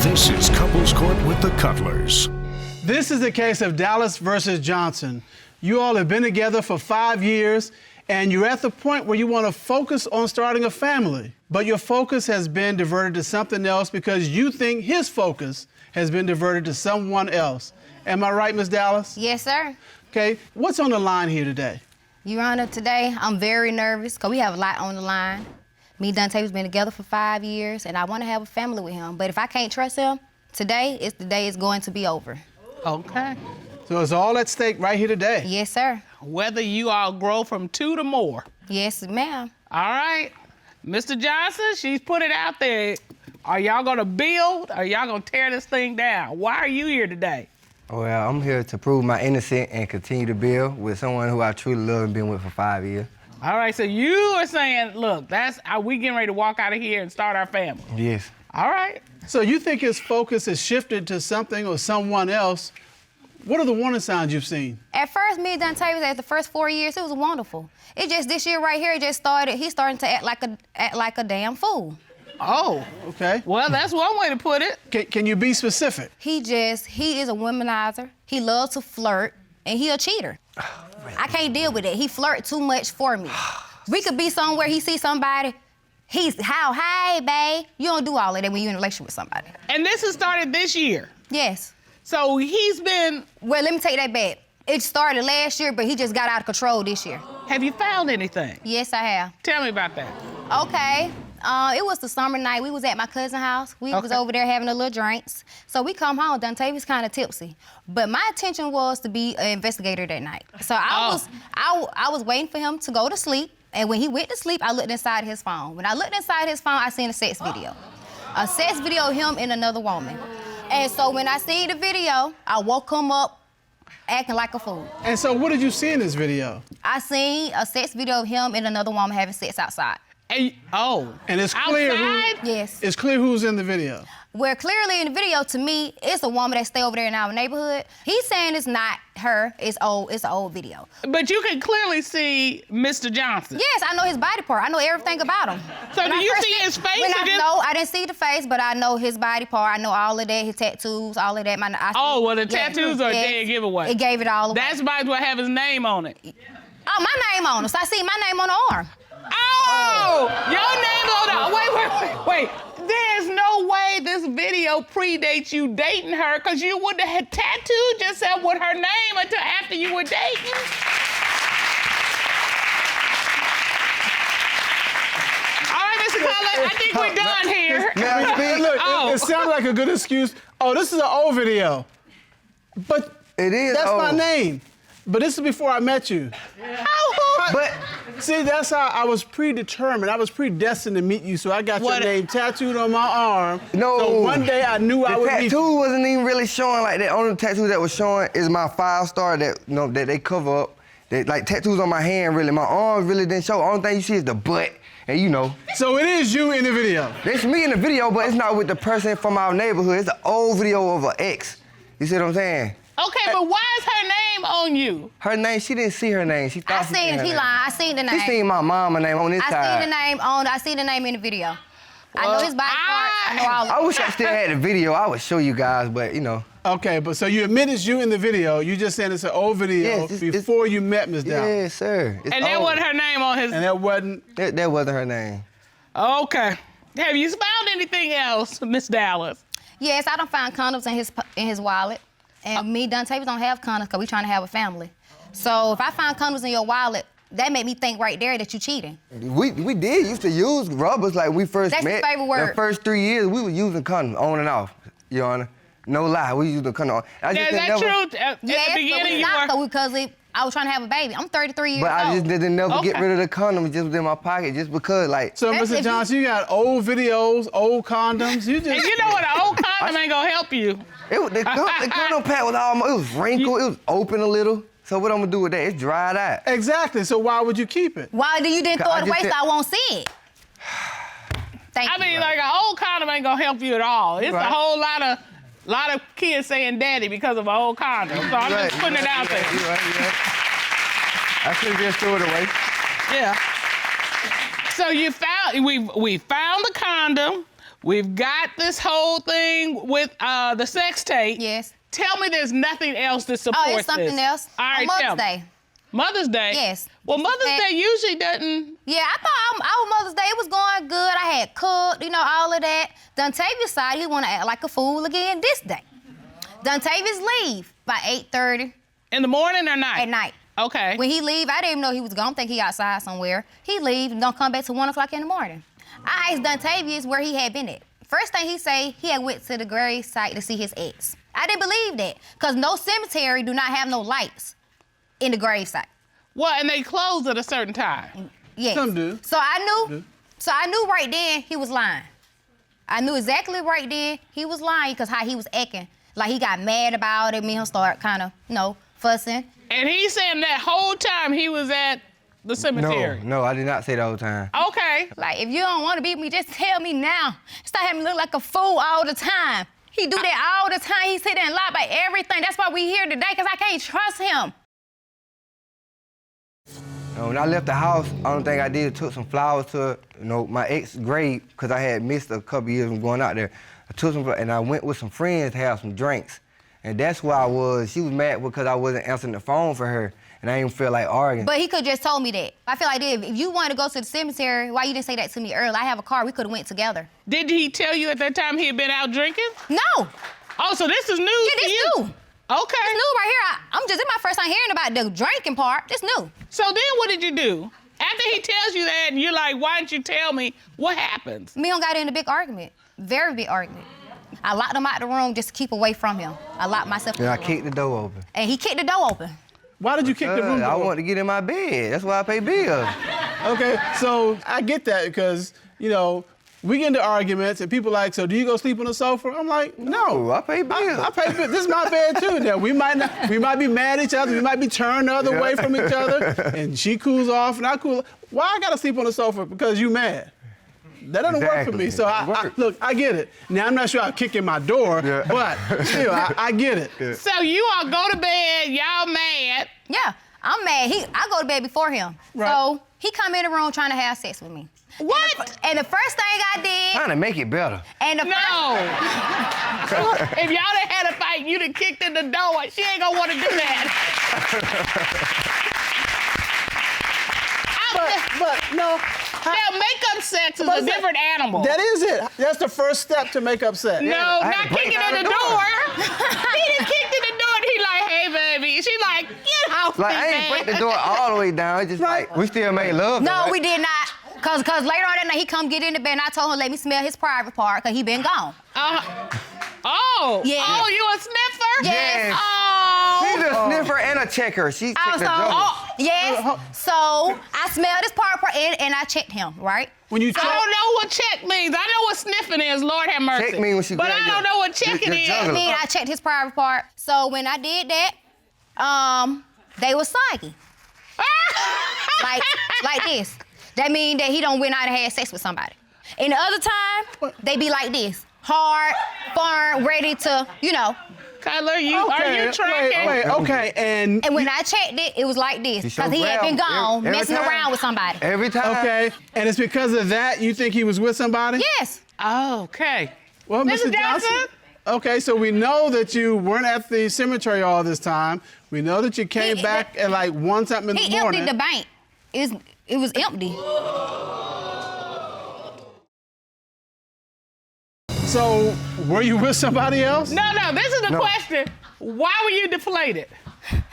This is Couples Court with the Cutlers. This is the case of Dallas versus Johnson. You all have been together for 5 years, and you're at the point where you want to focus on starting a family. But your focus has been diverted to something else because you think his focus has been diverted to someone else. Am I right, Ms. Dallas? Yes, sir. Okay, what's on the line here today? Your Honor, today I'm very nervous because we have a lot on the line. Me and Dante's been together for 5 years, and I want to have a family with him. But if I can't trust him, today is the day it's going to be over. Okay. So it's all at stake right here today. Yes, sir. Whether you all grow from 2 to more. Yes, ma'am. All right. Mr. Johnson, she's put it out there. Are y'all gonna build or y'all gonna tear this thing down? Why are you here today? Well, I'm here to prove my innocence and continue to build with someone who I truly love and been with for 5 years. All right, so you are saying, look, are we getting ready to walk out of here and start our family? Yes. All right. So you think his focus has shifted to something or someone else. What are the warning signs you've seen? At first, me and Dante was at the first 4 years, it was wonderful. It just this year right here, it just started, he's starting to act like a damn fool. Oh. Okay. Well, that's one way to put it. Can you be specific? He is a womanizer. He loves to flirt, and he a cheater. I can't deal with it. He flirt too much for me. We could be somewhere, he see somebody, hey, babe. You don't do all of that when you're in a relationship with somebody. And this has started this year. Yes. So he's been... Well, let me take that back. It started last year, but he just got out of control this year. Have you found anything? Yes, I have. Tell me about that. Okay. It was the summer night. We was at my cousin's house. We was over there having a little drinks. So we come home. Dante was kind of tipsy. But my intention was to be an investigator that night. So I was waiting for him to go to sleep. And when he went to sleep, I looked inside his phone. When I looked inside his phone, I seen a sex video. A sex video of him and another woman. And so when I seen the video, I woke him up acting like a fool. And so what did you see in this video? I seen a sex video of him and another woman having sex outside. And it's clear outside? Yes. It's clear who's in the video. Where clearly in the video, to me, it's a woman that stay over there in our neighborhood. He's saying it's not her, it's an old video. But you can clearly see Mr. Johnson. Yes, I know his body part. I know everything about him. So do you see his face? No, I didn't see the face, but I know his body part. I know all of that, his tattoos, all of that. Well, the tattoos are a dead giveaway. It gave it all away. That's might as well have his name on it. Oh, my name on it. So I see my name on the arm. Oh! Your name on the... Wait. There's no way this video predates you dating her, because you wouldn't have tattooed yourself with her name until after you were dating. All right, Mr. Cutler, I think we're done here. Look, it sounds like a good excuse. Oh, this is an old video. But it is that's old. my name. But this is before I met you. But see, that's how I was predetermined. I was predestined to meet you, so I got your name tattooed on my arm. No. So one day I knew I would meet you. The tattoo wasn't even really showing like that. Only tattoo that was showing is my 5-star that that they cover up. Like tattoos on my hand, really. My arms really didn't show. Only thing you see is the butt, and So it is you in the video. It's me in the video, but it's not with the person from our neighborhood. It's an old video of an ex. You see what I'm saying? Okay, but why is her name on you? Her name, she didn't see her name. She thought I seen it. He lying. I seen the name. She seen my mama name on this side. I seen the name in the video. I know his body part. I know all of it. I wish I still had the video. I would show you guys, but Okay, but so you admit it's you in the video. You just saying it's an old video before you met Ms. Dallas. Yes, sir. And that wasn't her name on his... And that wasn't... That wasn't her name. Okay. Have you found anything else, Miss Dallas? Yes, I done found condoms in his wallet. And me, Dante, we don't have condoms because we trying to have a family. So if I find condoms in your wallet, that made me think right there that you cheating. We used to use rubbers like we first met. That's your favorite word. The first 3 years, we were using condoms on and off, Your Honor. No lie, we used the condom. Is that true? At the beginning, because I was trying to have a baby. I'm 33 years old. But I just didn't never get rid of the condom. It just was in my pocket just because, like... So, Mr. Johnson, you got old videos, old condoms. You just... And you know what? An old condom ain't gonna help you. The condom pack was almost... It was wrinkled. It was open a little. So what I'm gonna do with that? It's dried out. Exactly. So why would you keep it? Why do you didn't throw it away so I won't see it? I mean, like an old condom ain't gonna help you at all. It's a whole lot of kids saying daddy because of an old condom. So I'm just putting it out there. You're right. I should have just threw it away. Yeah. So you found, we found the condom. We've got this whole thing with the sex tape. Yes. Tell me there's nothing else that supports this. Oh, it's something else. All right, On tell Mother's me. Day. Mother's Day? Yes. Well, Mother's Day usually doesn't... Yeah, I thought our Mother's Day, it was going good. I had cooked, all of that. Dontavius side, he want to act like a fool again this day. Dontavius leave by 8:30. In the morning or night? At night. Okay. When he leave, I didn't even know he was gone. I think he outside somewhere. He leave and don't come back till 1 o'clock in the morning. I asked Dontavius where he had been at. First thing he say, he had went to the grave site to see his ex. I didn't believe that, because no cemetery do not have no lights in the grave site. Well, and they close at a certain time. Yes. Some do. So I knew right then he was lying. I knew exactly right then he was lying, because how he was acting. Like he got mad about it, me and him start kind of, fussing. And he's saying that whole time he was at the cemetery. No, I did not say the whole time. Okay. Like, if you don't want to be with me, just tell me now. Stop having me look like a fool all the time. He do that all the time. He sit there and lie about everything. That's why we here today, because I can't trust him. When I left the house, only thing I did was took some flowers to, my ex grave, because I had missed a couple years from going out there. I took some, and I went with some friends to have some drinks. And that's where I was. She was mad because I wasn't answering the phone for her, and I didn't feel like arguing. But he could just told me that. I feel like if you wanted to go to the cemetery, why you didn't say that to me earlier? I have a car. We could have went together. Did he tell you at that time he had been out drinking? No. Oh, so this is new Yeah, to this you? new. Okay. It's new right here. This is my first time hearing about the drinking part. This new. So then what did you do? After he tells you that and you're like, why didn't you tell me? What happens? Me and him got in a big argument. Very big argument. I locked him out the room just to keep away from him. I locked myself in And the I room. kicked the door open. And he kicked the door open. Why did you kick the room door? I wanted to get in my bed. That's why I pay bills. Okay, so I get that because, we get into arguments and people like, so do you go sleep on the sofa? I'm like, no. I pay bills. I pay bills. This is my bed too. Now, we might be mad at each other. We might be turned the other way from each other. And she cools off and I cool. Why I gotta sleep on the sofa? Because you mad. That doesn't work for me. So look, I get it. Now I'm not sure I'll kick in my door, but still, I get it. Yeah. So you all go to bed, y'all mad. Yeah, I'm mad. I go to bed before him. Right. So he come in the room trying to have sex with me. What? And the first thing I did, Trying to make it better. and the No. If y'all done had a fight, you'd have kicked in the door. She ain't gonna want to do that. But no. Now, makeup sex is But a different animal. That is it. That's the first step to make up sex. No, I had not to break kicking down in the the door. door. He just kicked in the door and he like, hey, baby. She like, get off Like, me, I ain't break man. the door all the way down. It's just like, we still made love. no, right? we did not. Cause later on that night he come get in the bed and I told him let me smell his private part cause he been gone. Oh. Yeah. Oh, you a sniffer? Yes. She's Oh. a sniffer and a checker. She checked Also, the door. yes. So I smelled his part and I checked him, right? When you I check, don't know what check means. I know what sniffing is, Lord have mercy. Check mean when she But grab I your- don't know what checking your is. jugular. I mean, I checked his private part. So when I did that, they was soggy. like this. That mean that he don't went out and had sex with somebody. And the other time, they be like this. Hard, firm, ready to, Cutler, are you tracking? Wait, okay, and And when I checked it was like this. sure Because he had been grabbed gone every messing time. around with somebody. Every time. okay, and it's because of that you think he was with somebody? Yes. Okay. Well, Mr. Mr. Johnson. Johnson? Okay, so we know that you weren't at the cemetery all this time. We know that you came back at like 1 something in He the morning. emptied the bank. It was empty. So were you with somebody else? No, this is the No. question. Why were you deflated?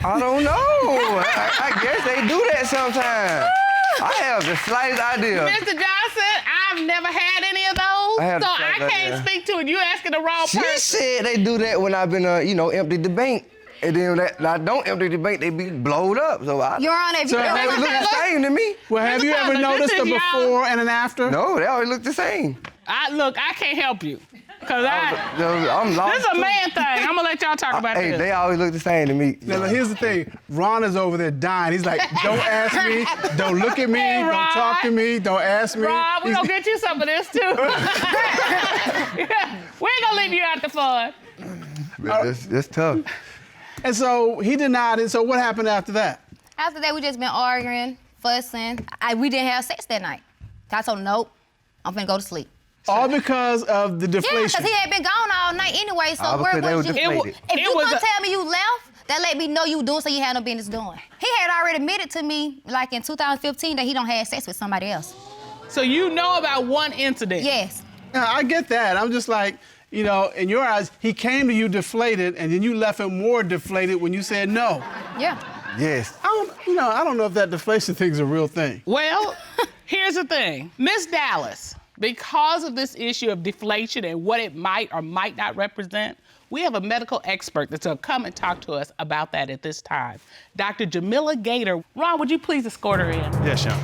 I don't know. I guess they do that sometimes. I have the slightest idea. Mr. Johnson, I've never had any of those, I have so to I check that, can't yeah. speak to it. You asking the wrong She person. said they do that when I've been, emptied the bank. And then when I don't empty the bank, they be blowed up. So Your Honor, if you So they have always you- look the same to me. Well, have Mr. you ever Cutler, noticed this a is y'all- before and an after? No, they always look the same. Look, I can't help you. Because I'm lost. this is a man thing. I'm going to let y'all talk about Hey, this. they always look the same to me. Now, here's the thing. Ron is over there dying. He's like, don't ask me, don't look at me, Hey, don't Ron. talk to me, don't ask me. Rob, we're He's- going to get you some of this, too. We ain't going to leave you out the fun. It's tough. And so he denied it. So what happened after that? After that, we just been arguing, fussing. We didn't have sex that night. I told him, nope, I'm finna go to sleep. All because of the Yeah, deflation. because he had been gone all night anyway, so All where because they was were you? deflated. If It you was gonna a- tell me you left, that let me know you doing something you had no business doing. He had already admitted to me, like in 2015, that he don't have sex with somebody else. So you know about one incident? Yes. Now, I get that. I'm just like, you know, in your eyes, he came to you deflated, and then you left him more deflated when you said no. Yeah. Yes. I don't know if that deflation thing's a real thing. Well, here's the thing. Miss Dallas, because of this issue of deflation and what it might or might not represent, we have a medical expert that's gonna come and talk to us about that at this time. Dr. Jamila Gator. Ron, would you please escort her in? Yes, Sean.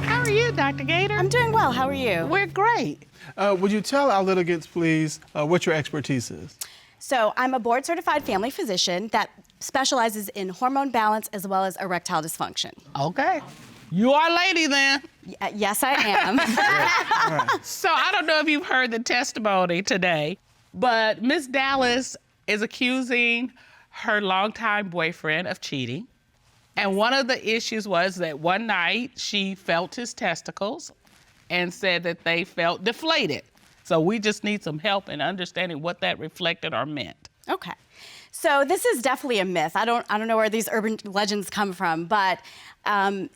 How are you, Dr. Gator? I'm doing well. How are you? We're great. Would you tell our litigants, please, what your expertise is? So I'm a board-certified family physician that specializes in hormone balance as well as erectile dysfunction. Okay. You are a lady then. Yes, I am. So I don't know if you've heard the testimony today, but Miss Dallas is accusing her longtime boyfriend of cheating. And one of the issues was that one night she felt his testicles and said that they felt deflated. So we just need some help in understanding what that reflected or meant. Okay. So this is definitely a myth. I don't know where these urban legends come from, but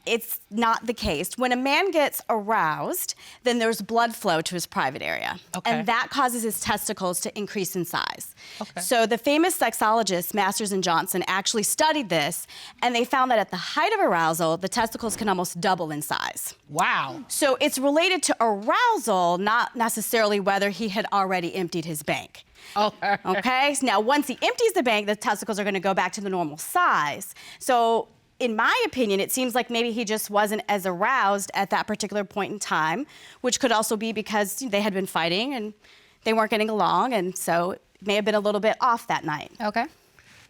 it's not the case. When a man gets aroused, then there's blood flow to his private area. Okay. And that causes his testicles to increase in size. Okay. So the famous sexologists, Masters and Johnson, actually studied this, and they found that at the height of arousal, the testicles can almost double in size. Wow. So it's related to arousal, not necessarily whether he had already emptied his bank. Okay. Okay, so now once he empties the bank, the testicles are gonna go back to the normal size. So in my opinion, it seems like maybe he just wasn't as aroused at that particular point in time, which could also be because they had been fighting and they weren't getting along, and so it may have been a little bit off that night. Okay.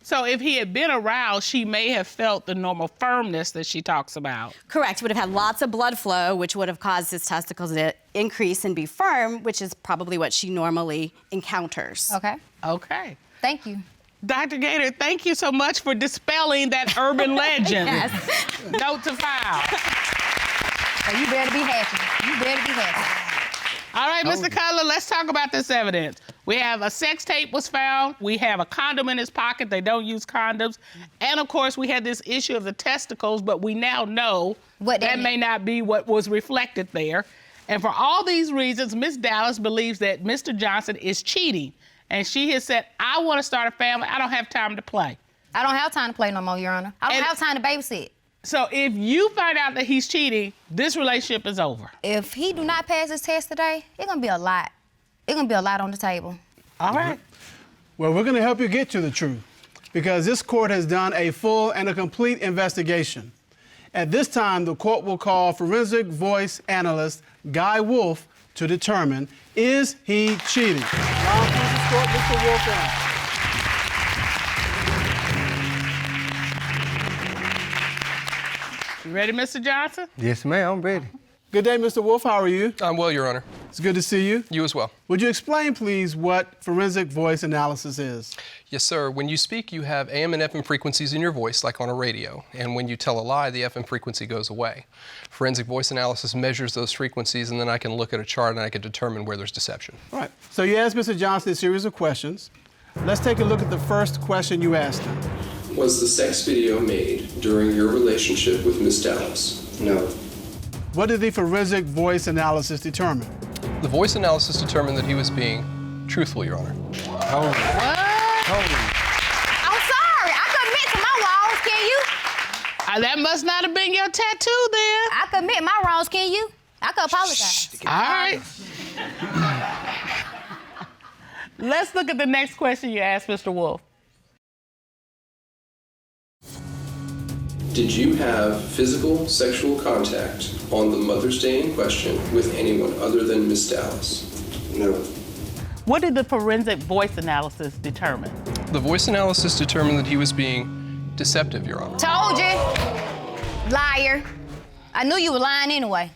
So if he had been aroused, she may have felt the normal firmness that she talks about. Correct, would have had lots of blood flow, which would have caused his testicles to increase and be firm, which is probably what she normally encounters. Okay. Okay. Thank you. Dr. Gator, thank you so much for dispelling that urban legend. Yes. Note to file. So you better be happy. You better be happy. All right, Mr. Cutler, let's talk about this evidence. We have a sex tape was found. We have a condom in his pocket. They don't use condoms. And of course, we had this issue of the testicles, but we now know What that may not be what was reflected there. And for all these reasons, Miss Dallas believes that Mr. Johnson is cheating. And she has said, I want to start a family. I don't have time to play. I don't have time to play no more, Your Honor. I don't And- have time to babysit. So if you find out that he's cheating, this relationship is over. If he do not pass his test today, it's gonna be a lot. It's gonna be a lot on the table. All right. Well, we're going to help you get to the truth because this court has done a full and a complete investigation. At this time, the court will call forensic voice analyst Guy Wolf to determine, is he cheating? Ron, please escort Mr. Wolf in. You ready, Mr. Johnson? Yes, ma'am, I'm ready. Good day, Mr. Wolf. How are you? I'm well, Your Honor. It's good to see you. You as well. Would you explain, please, what forensic voice analysis is? Yes, sir. When you speak, you have AM and FM frequencies in your voice, like on a radio. And when you tell a lie, the FM frequency goes away. Forensic voice analysis measures those frequencies, and then I can look at a chart and I can determine where there's deception. All right. So you asked Mr. Johnson a series of questions. Let's take a look at the first question you asked him. Was the sex video made during your relationship with Miss Dallas? No. What did the forensic voice analysis determine? The voice analysis determined that he was being truthful, Your Honor. I'm sorry. I commit to my wrongs, can you? That must not have been your tattoo then. I commit my wrongs, can you? I could apologize. All right. Let's look at the next question you asked, Mr. Wolf. Did you have physical sexual contact on the Mother's Day in question with anyone other than Miss Dallas? No. What did the forensic voice analysis determine? The voice analysis determined that he was being deceptive, Your Honor. Told you. Liar. I knew you were lying anyway.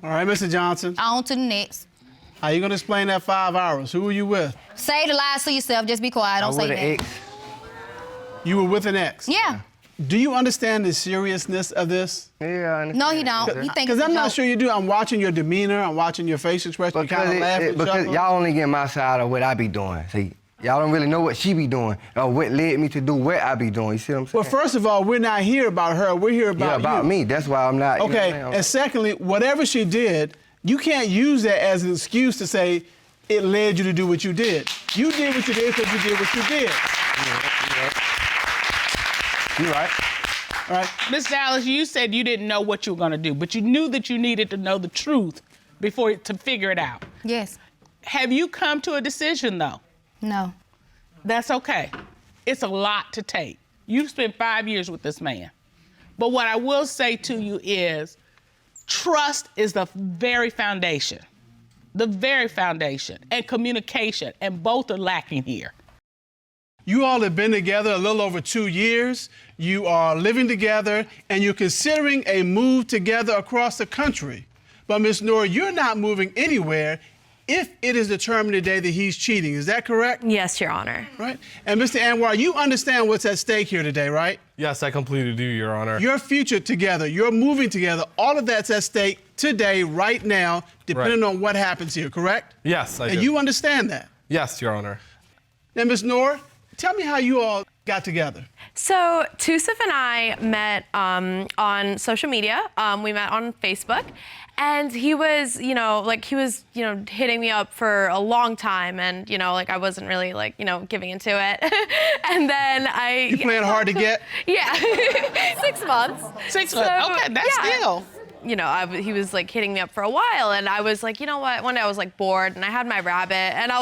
All right, Mr. Johnson. On to the next. How you going to explain that 5 hours? Who were you with? Say the lies to yourself. Just be quiet. Don't I say with an that. ex. You were with an ex. Yeah. Do you understand the seriousness of this? Yeah, I understand. No, he don't. He think Because it's a I'm not joke. sure you do. I'm watching your demeanor. I'm watching your face expression. You kind of laugh and because chuckle. y'all only get my side of what I be doing. See, y'all don't really know what she be doing or what led me to do what I be doing. You see what I'm saying? Well, first of all, we're not here about her. We're here about you. about me. That's why I'm not. Okay, You know what I'm and secondly, whatever she did, you can't use that as an excuse to say it led you to do what you did. You did what you did because you did what you did. You're right. All right? Miss Dallas, you said you didn't know what you were gonna do, but you knew that you needed to know the truth to figure it out. Yes. Have you come to a decision though? No. That's okay. It's a lot to take. You've spent 5 years with this man. But what I will say to you is, trust is the very foundation. The very foundation. And communication, and both are lacking here. You all have been together a little over 2 years. You are living together, and you're considering a move together across the country. But Miss Noor, you're not moving anywhere if it is determined today that he's cheating. Is that correct? Yes, Your Honor. Right. And Mr. Anwar, you understand what's at stake here today, right? Yes, I completely do, Your Honor. Your future together, your moving together, all of that's at stake today, right now, depending on what happens here, correct? Yes, I do. And you understand that? Yes, Your Honor. Now, Ms. Noor, tell me how you all got together. So Tusif and I met on social media. We met on Facebook, and he was, hitting me up for a long time, and I wasn't really giving into it. And then You playing hard to get? Yeah, 6 months. 6 months. Okay, that's still. He was hitting me up for a while, and I was like, you know what? One day I was bored, and I had my rabbit, and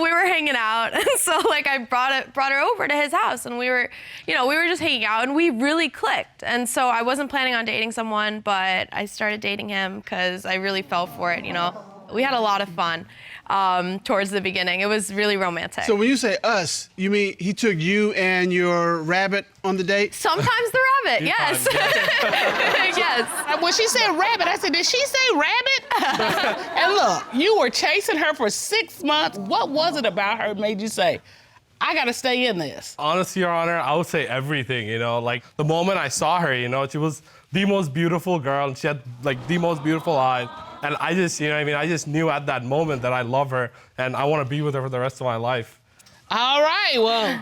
we were hanging out, and so I brought her over to his house, and we were just hanging out, and we really clicked. And so I wasn't planning on dating someone, but I started dating him because I really fell for it. We had a lot of fun towards the beginning. It was really romantic. So when you say us, you mean he took you and your rabbit on the date? Sometimes the rabbit, yes. Yes. When she said rabbit, I said, did she say rabbit? And look, you were chasing her for 6 months. What was it about her that made you say, I gotta stay in this? Honestly, Your Honor, I would say everything, the moment I saw her, she was the most beautiful girl, and she had the most beautiful eyes. And I just, I just knew at that moment that I love her and I want to be with her for the rest of my life. All right, well,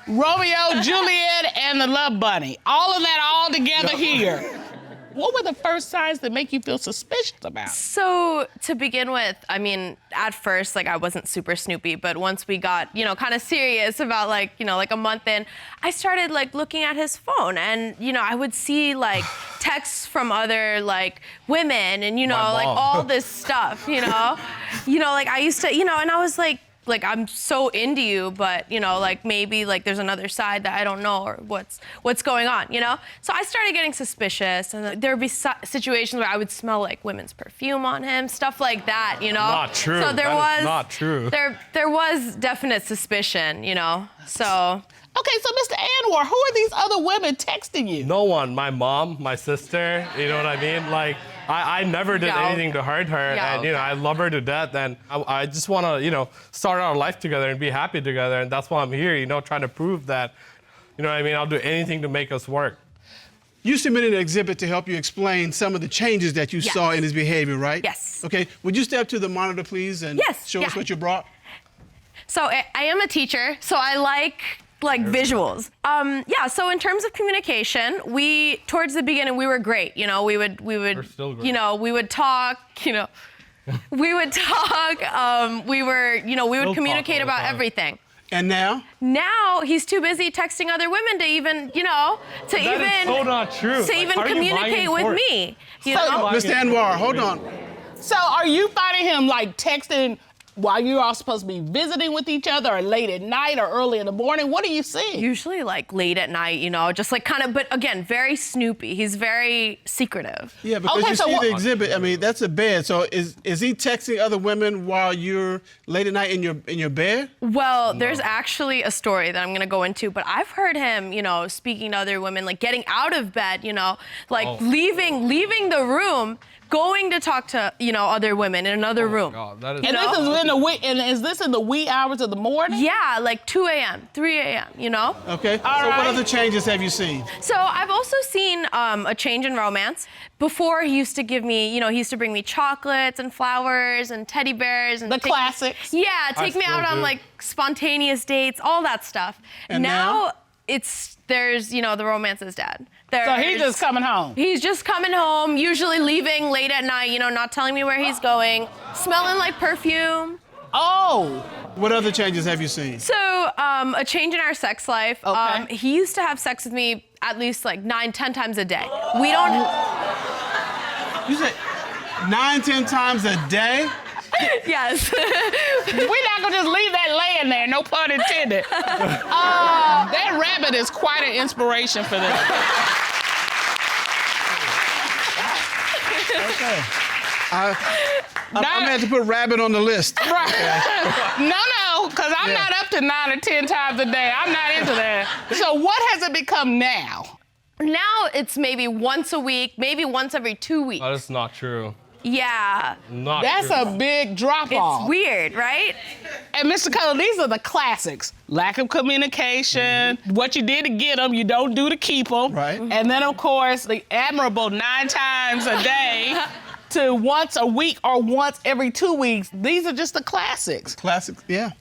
Romeo, Juliet, and the Love Bunny. All of that all together here. What were the first signs that make you feel suspicious about it? So to begin with, at first, I wasn't super snoopy, but once we got, kind of serious about a month in, I started looking at his phone, and I would see texts from other women, and all this stuff, I used to, and I was I'm so into you, but maybe there's another side that I don't know, or what's going on, So I started getting suspicious, and there would be situations where I would smell women's perfume on him, stuff like that, Not true. So That is not true. There was definite suspicion, So. Okay, so Mr. Anwar, who are these other women texting you? No one. My mom, my sister, you know what I mean? I never did anything to hurt her, and I love her to death, and I just want to, start our life together and be happy together, and that's why I'm here, trying to prove that, I'll do anything to make us work. You submitted an exhibit to help you explain some of the changes that you saw in his behavior, right? Yes. Okay, would you step to the monitor, please, and show us what you brought? So I am a teacher, so I like visuals. So in terms of communication, towards the beginning, we were great. We would, We're still great. we would talk, we would talk, we would communicate about everything. And now? Now he's too busy texting other women to even, That is so not true. to even How are you communicate lying with for it? me. You know? Mr. Anwar, hold on. So are you finding him texting while you're all supposed to be visiting with each other, or late at night, or early in the morning? What are you seeing? Usually late at night, just kind of, but again, very snoopy. He's very secretive. Yeah, because you see the exhibit, that's a bed. So is he texting other women while you're late at night in your bed? Well, there's actually a story that I'm gonna go into, but I've heard him, speaking to other women, getting out of bed, leaving the room, going to talk to, other women in another room. God, that is And this is in the wee, and is this in the wee hours of the morning? Yeah, like 2 a.m., 3 a.m., Okay. All so right. what other changes have you seen? So I've also seen a change in romance. Before, he used to give me, he used to bring me chocolates and flowers and teddy bears. And The classics. Yeah, take me still out on do. like spontaneous dates, all that stuff. And now? There's, the romance is dead. So he's just coming home. He's just coming home, usually leaving late at night, not telling me where he's going, smelling like perfume. Oh. What other changes have you seen? So, a change in our sex life. Okay. He used to have sex with me at least like 9-10 times a day. We don't. You said 9-10 times a day? Yes. We're not gonna just leave that laying there, no pun intended. That rabbit is quite an inspiration for them. Okay. I'm gonna have to put rabbit on the list. Right. No, because I'm not up to 9 or 10 times a day. I'm not into that. So what has it become now? Now it's maybe once a week, maybe once every 2 weeks. That is not true. Yeah. Not That's true. a big drop off. It's weird, right? And Mr. Color, these are the classics. Lack of communication, what you did to get them, you don't do to keep them. Right. And then, of course, the admirable 9 times a day to once a week or once every 2 weeks. These are just the classics. Classics, yeah.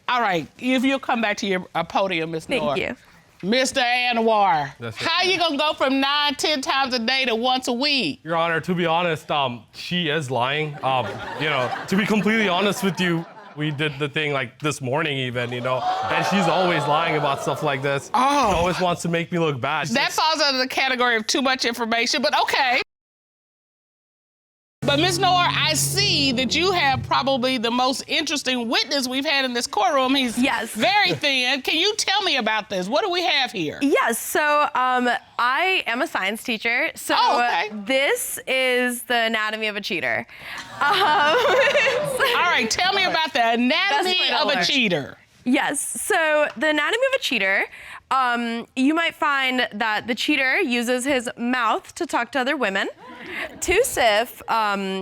All right, if you'll come back to your podium, Ms. Noor. Thank you. Mr. Anwar, That's it. how you gonna go from 9-10 times a day to once a week? Your Honor, to be honest, she is lying. To be completely honest with you, we did the thing like this morning even, and she's always lying about stuff like this. Oh. She always wants to make me look bad. That falls under the category of too much information, but okay. But Ms. Noor, I see that you have probably the most interesting witness we've had in this courtroom. He's Yes. very thin. Can you tell me about this? What do we have here? Yes, so I am a science teacher. So Oh, okay. this is the anatomy of a cheater. All right, tell me about the anatomy That's of my a dollar. cheater. Yes, so the anatomy of a cheater, you might find that the cheater uses his mouth to talk to other women. Tusif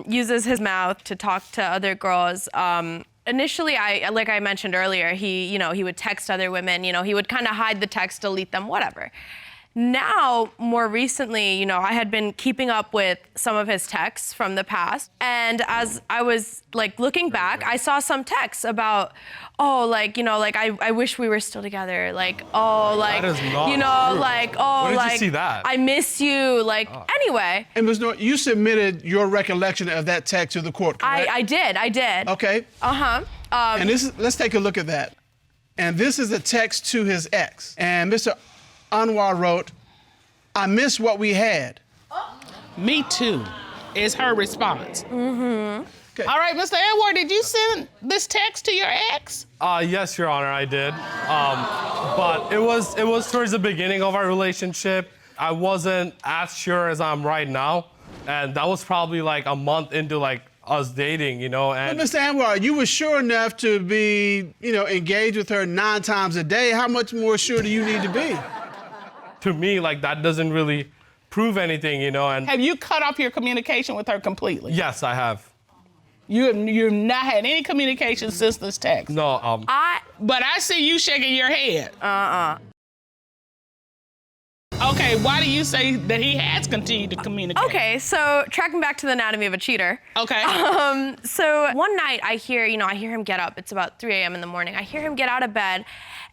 uses his mouth to talk to other girls. Initially, like I mentioned earlier, he would text other women. He would kind of hide the text, delete them, whatever. Now, more recently, I had been keeping up with some of his texts from the past, and as I was looking back, I saw some texts about, I wish we were still together, That is not true. Where did you see that? I miss you, anyway. And Ms. Noor, you submitted your recollection of that text to the court, correct? I did. Okay. And let's take a look at that. And this is a text to his ex. And Mr. Anwar wrote, "I miss what we had." Me too, is her response. Mm-hmm. Okay. All right, Mr. Anwar, did you send this text to your ex? Yes, Your Honor, I did. But it was towards the beginning of our relationship. I wasn't as sure as I'm right now, and that was probably like a month into us dating, But and Mr. Anwar, you were sure enough to be, engaged with her 9 times a day. How much more sure do you need to be? to me, that doesn't really prove anything, and Have you cut off your communication with her completely? yes, I have. You've not had any communication since this text? No, But I see you shaking your head. Okay, why do you say that he has continued to communicate? Okay, so tracking back to the anatomy of a cheater. Okay. So one night I hear him get up. It's about 3 a.m. in the morning. I hear him get out of bed,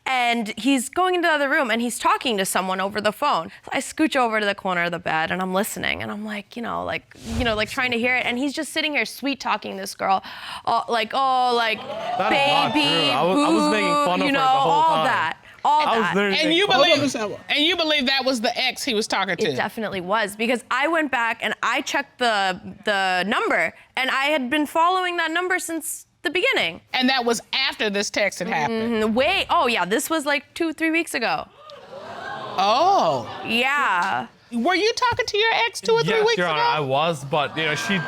and he's going into the other room, and he's talking to someone over the phone. So I scooch over to the corner of the bed, and I'm listening, and I'm trying to hear it, and he's just sitting here sweet talking this girl, That is not baby, true. I was making fun of her the whole all time. that. All I was that. literally And you Hold on, believe Ms. Anwar. and you believe that was the ex he was talking to? It definitely was, because I went back and I checked the number, and I had been following that number since the beginning. And that was after this text had happened? Oh yeah, this was like 2-3 weeks ago. Oh. Yeah. Were you talking to your ex 2 or 3 yes, weeks Your ago? Honor, I was, but she.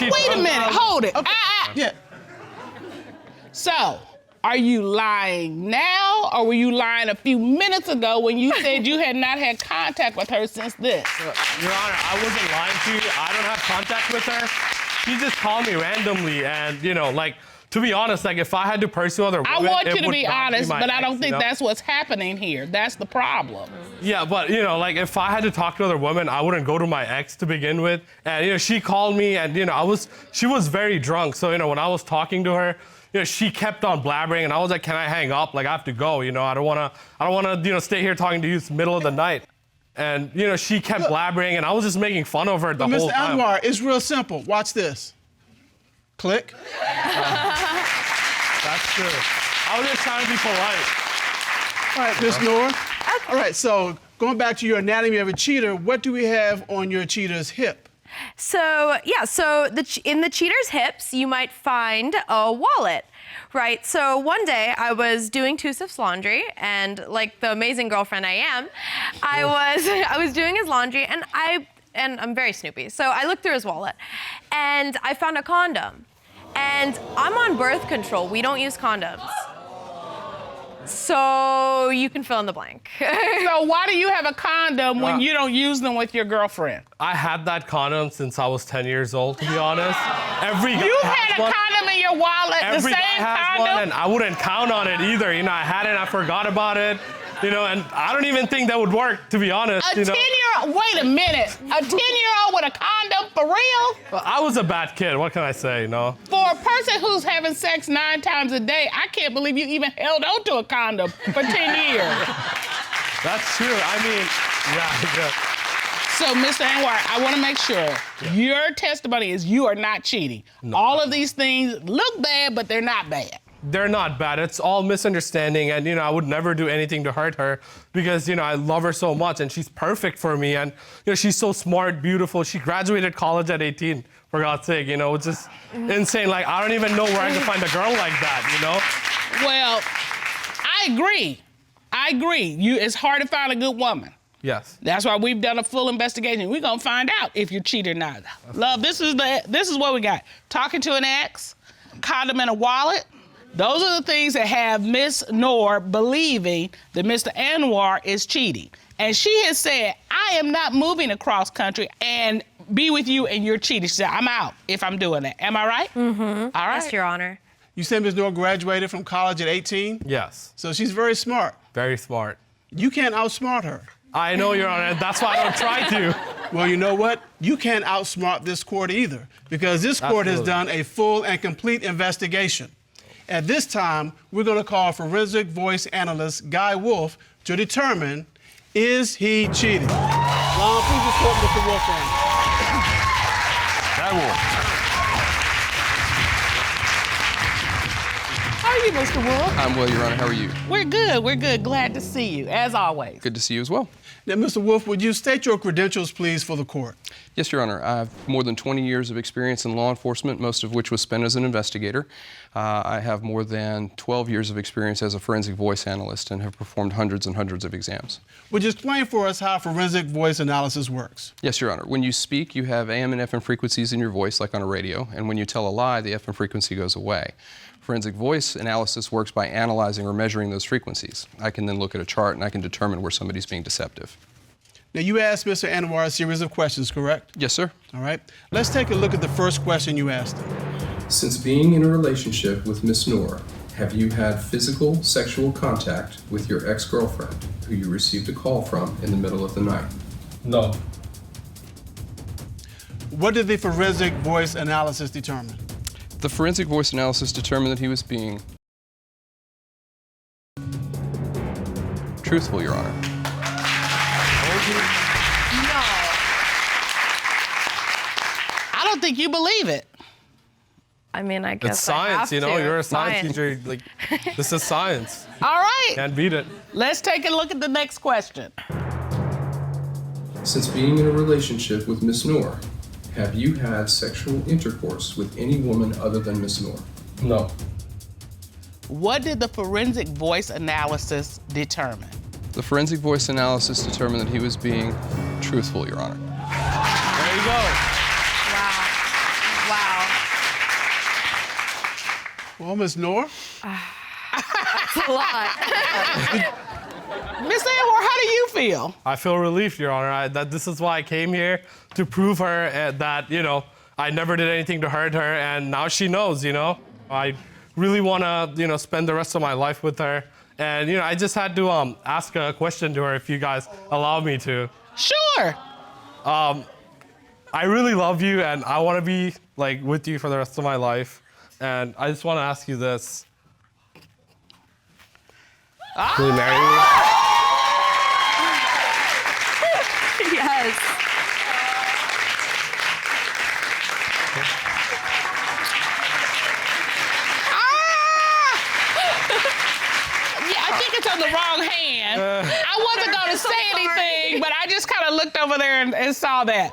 Wait a minute, hold it. Yeah. So, Are you lying now, or were you lying a few minutes ago when you said you had not had contact with her since this? Your Honor, I wasn't lying to you. I don't have contact with her. She just called me randomly, and to be honest, if I had to pursue other women, I want you to be honest, but I don't think that's what's happening here. That's the problem. Yeah, but if I had to talk to other women, I wouldn't go to my ex to begin with. And she called me, and she was very drunk. So when I was talking to her, she kept on blabbering, and I was like, "Can I hang up? I have to go. I don't wanna stay here talking to you. It's middle of the night." And she kept blabbering, and I was just making fun of her the whole time. Mr. Anwar, it's real simple. Watch this. Click. That's true. I was just trying to be polite. All right, Ms. Noor. All right, so going back to your anatomy of a cheater, what do we have on your cheater's hip? So in the cheater's hips, you might find a wallet, right? So one day I was doing Tusif's laundry, and like the amazing girlfriend I am, I was doing his laundry, and I'm very snoopy. So I looked through his wallet, and I found a condom. And I'm on birth control. We don't use condoms. So you can fill in the blank. So why do you have a condom when you don't use them with your girlfriend? I had that condom since I was 10 years old, to be honest. Every guy You has had a one. condom in your wallet, Every the guy same has condom? one, and I wouldn't count on it either. I had it, I forgot about it. And I don't even think that would work, to be honest. A 10-year-old, wait a minute. A 10-year-old with a condom, for real? Well, I was a bad kid, what can I say, For a person who's having sex 9 times a day, I can't believe you even held on to a condom for 10 years. That's true, yeah. So, Mr. Anwar, I want to make sure your testimony is you are not cheating. No. All of these things look bad, but they're not bad. They're not bad. It's all misunderstanding, and I would never do anything to hurt her because I love her so much, and she's perfect for me, and she's so smart, beautiful. She graduated college at 18, for God's sake. It's just insane. I don't even know where I can find a girl like that. Well, I agree. It's hard to find a good woman. Yes. That's why we've done a full investigation. We're gonna find out if you're cheating or not. Love, this is what we got. Talking to an ex, condom in a wallet. Those are the things that have Miss Noor believing that Mr. Anwar is cheating. And she has said, I am not moving across country and be with you and you're cheating. She said, I'm out if I'm doing that. Am I right? Mm-hmm. All right. Yes, Your Honor. You said Ms. Noor graduated from college at 18? Yes. So she's very smart. Very smart. You can't outsmart her. I know, Your Honor, and that's why I don't try to. Well, you know what? You can't outsmart this court either, because this court has done a full and complete investigation. At this time, we're going to call forensic voice analyst Guy Wolf to determine, is he cheating? Ron, please report Mr. Wolf on. Guy Wolf. How are you, Mr. Wolf? I'm well, Your Honor. How are you? We're good. Glad to see you, as always. Good to see you as well. Now, Mr. Wolf, would you state your credentials, please, for the court? Yes, Your Honor. I have more than 20 years of experience in law enforcement, most of which was spent as an investigator. I have more than 12 years of experience as a forensic voice analyst and have performed hundreds and hundreds of exams. Would you explain for us how forensic voice analysis works? Yes, Your Honor. When you speak, you have AM and FM frequencies in your voice, like on a radio, and when you tell a lie, the FM frequency goes away. Forensic voice analysis works by analyzing or measuring those frequencies. I can then look at a chart and I can determine where somebody's being deceptive. Now, you asked Mr. Anwar a series of questions, correct? Yes, sir. All right. Let's take a look at the first question you asked him. Since being in a relationship with Miss Noor, have you had physical sexual contact with your ex-girlfriend who you received a call from in the middle of the night? No. What did the forensic voice analysis determine? The forensic voice analysis determined that he was being truthful, Your Honor. No. I don't think you believe it. I mean, I guess It's science, I have to. You're a science Science. teacher. This is science. All right. Can't beat it. Let's take a look at the next question. Since being in a relationship with Miss Noor, have you had sexual intercourse with any woman other than Miss Noor? No. What did the forensic voice analysis determine? The forensic voice analysis determined that he was being truthful, Your Honor. There you go. Wow. Well, Ms. Noor? That's a lot. Miss Anwar, how do you feel? I feel relieved, Your Honor. That this is why I came here, to prove her that, I never did anything to hurt her, and now she knows, I really want to, spend the rest of my life with her. And, I just had to ask a question to her, if you guys allow me to. Sure. I really love you, and I want to be, with you for the rest of my life. And I just want to ask you this. Will you marry me? Yes. I think it's on the wrong hand. I wasn't going to say anything, but I just kind of looked over there and saw that.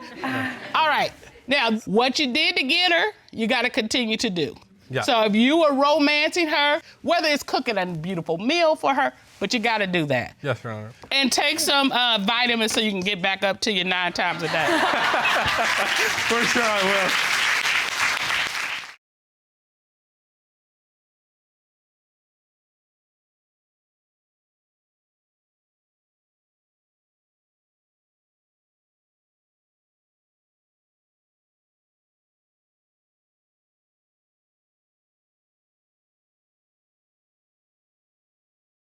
All right. Now, what you did to get her, you got to continue to do. Yeah. So if you were romancing her, whether it's cooking a beautiful meal for her, but you got to do that. Yes, Your Honor. And take some vitamins so you can get back up to your 9 times a day. For sure I will.